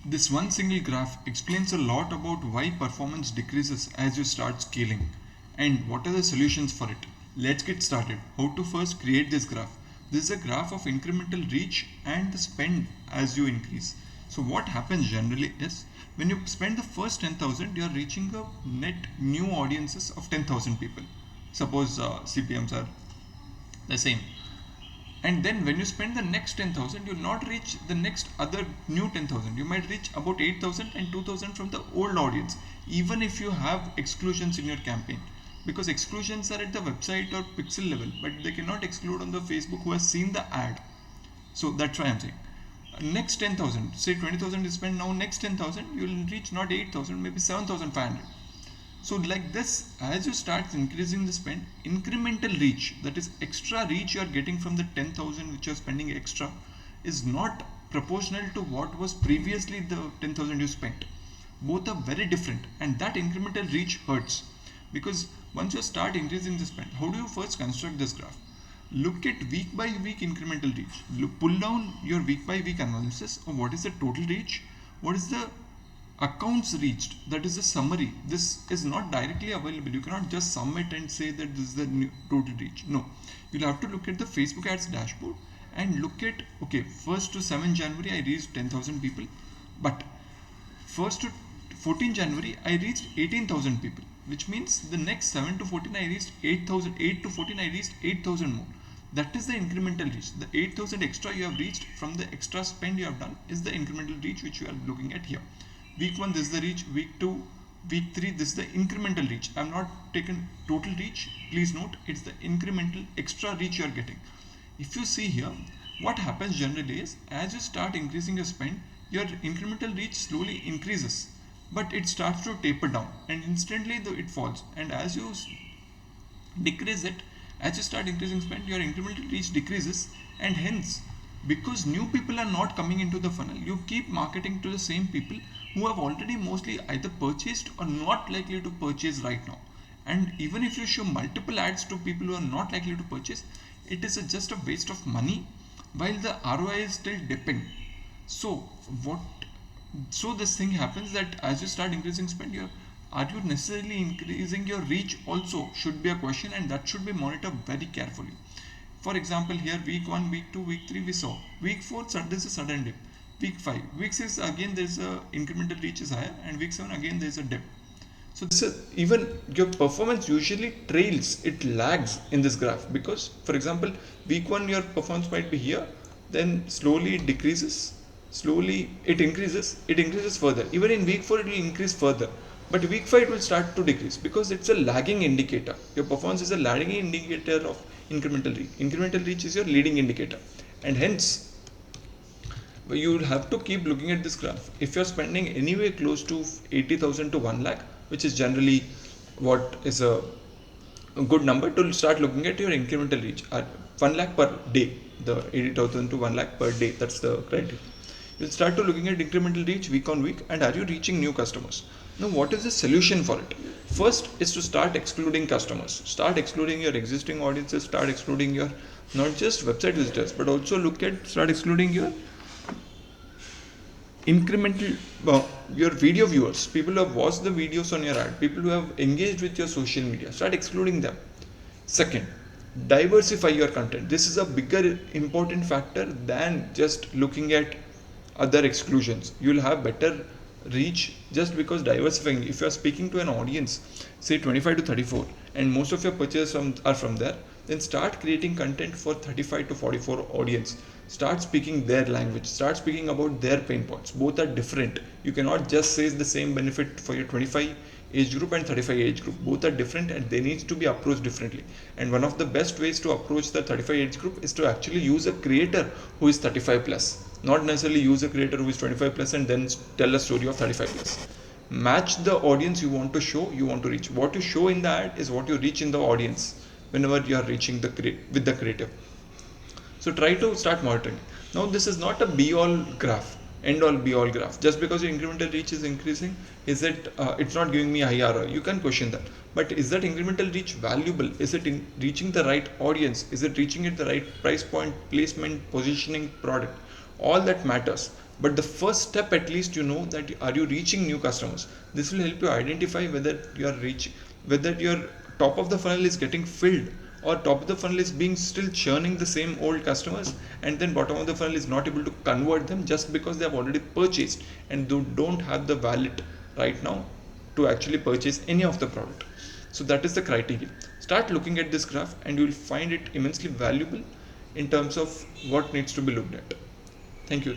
This one single graph explains a lot about why performance decreases as you start scaling and what are the solutions for it. Let's get started. How to first create this graph. This is a graph of incremental reach and the spend as you increase. So what happens generally is when you spend the first 10,000, you are reaching a net new audiences of 10,000 people. Suppose CPMs are the same, and then when you spend the next 10,000, you'll not reach the next other new 10,000. You might reach about 8,000 and 2,000 from the old audience, even if you have exclusions in your campaign, because exclusions are at the website or pixel level, but they cannot exclude on the Facebook who has seen the ad. So that's why I'm saying next 10,000, say 20,000 is spent, now next 10,000 you will reach not 8,000, maybe 7,500. So like this, as you start increasing the spend, incremental reach, that is extra reach you are getting from the 10,000 which you are spending extra, is not proportional to what was previously the 10,000 you spent. Both are very different, and that incremental reach hurts, because once you start increasing the spend, how do you first construct this graph? Look at week by week incremental reach. Pull down your week by week analysis of what is the total reach, what is the accounts reached, that is the summary. This is not directly available. You cannot just sum it and say that this is the new total reach. No, you'll have to look at the Facebook ads dashboard and look at, okay, 1st to 7th January I reached 10,000 people, but 1st to 14th January I reached 18,000 people, which means the next 7 to 14 I reached 8,000, 8 to 14 I reached 8,000 more. That is the incremental reach. The 8,000 extra you have reached from the extra spend you have done is the incremental reach which you are looking at here. Week 1 this is the reach, week 2, week 3 this is the incremental reach. I am not taken total reach, please note it's the incremental extra reach you are getting. If you see here, what happens generally is as you start increasing your spend, your incremental reach slowly increases, but it starts to taper down and instantly it falls, and as you decrease it, as you start increasing spend, your incremental reach decreases, and hence because new people are not coming into the funnel, you keep marketing to the same people who have already mostly either purchased or not likely to purchase right now. And even if you show multiple ads to people who are not likely to purchase, it is just a waste of money while the ROI is still dipping. So this thing happens that as you start increasing spend, are you necessarily increasing your reach also should be a question, and that should be monitored very carefully. For example, here week 1, week 2, week 3 we saw. Week 4 there is a sudden dip. Week 5, week 6 again there is a incremental reach is higher, and week 7 again there is a dip. So this is, even your performance usually trails, it lags in this graph, because for example week 1 your performance might be here, then slowly it decreases, slowly it increases further. Even in week 4 it will increase further, but week 5 it will start to decrease because it's a lagging indicator. Your performance is a lagging indicator of incremental reach. Incremental reach is your leading indicator, and hence you will have to keep looking at this graph. If you're spending anywhere close to 80,000 to 1 lakh, which is generally what is a good number to start looking at your incremental reach at 1 lakh per day, the 80,000 to 1 lakh per day, that's the criteria. You'll start to looking at incremental reach week on week, and are you reaching new customers? Now what is the solution for it? First is to start excluding customers, start excluding your existing audiences, start excluding your not just website visitors, but also start excluding your incremental your video viewers, people who have watched the videos on your ad, people who have engaged with your social media, start excluding them. Second, diversify your content. This is a bigger important factor than just looking at other exclusions. You will have better reach just because diversifying. If you are speaking to an audience, say 25 to 34, and most of your purchases are from there, then start creating content for 35 to 44 audience. Start speaking their language, start speaking about their pain points. Both are different. You cannot just say the same benefit for your 25 age group and 35 age group. Both are different and they need to be approached differently. And one of the best ways to approach the 35 age group is to actually use a creator who is 35 plus, not necessarily use a creator who is 25 plus and then tell a story of 35 plus. Match the audience you want to show, you want to reach. What you show in the ad is what you reach in the audience whenever you are reaching with the creative. So try to start monitoring. Now this is not a be all graph, end all be all graph. Just because your incremental reach is increasing, is it it's not giving me a high ROI? You can question that. But is that incremental reach valuable? Is it reaching the right audience? Is it reaching at the right price point, placement, positioning, product? all that matters. But the first step, at least you know that are you reaching new customers. This will help you identify whether whether your top of the funnel is getting filled, or top of the funnel is being still churning the same old customers, and then bottom of the funnel is not able to convert them just because they have already purchased and don't have the wallet right now to actually purchase any of the product. So that is the criteria. Start looking at this graph and you will find it immensely valuable in terms of what needs to be looked at. Thank you.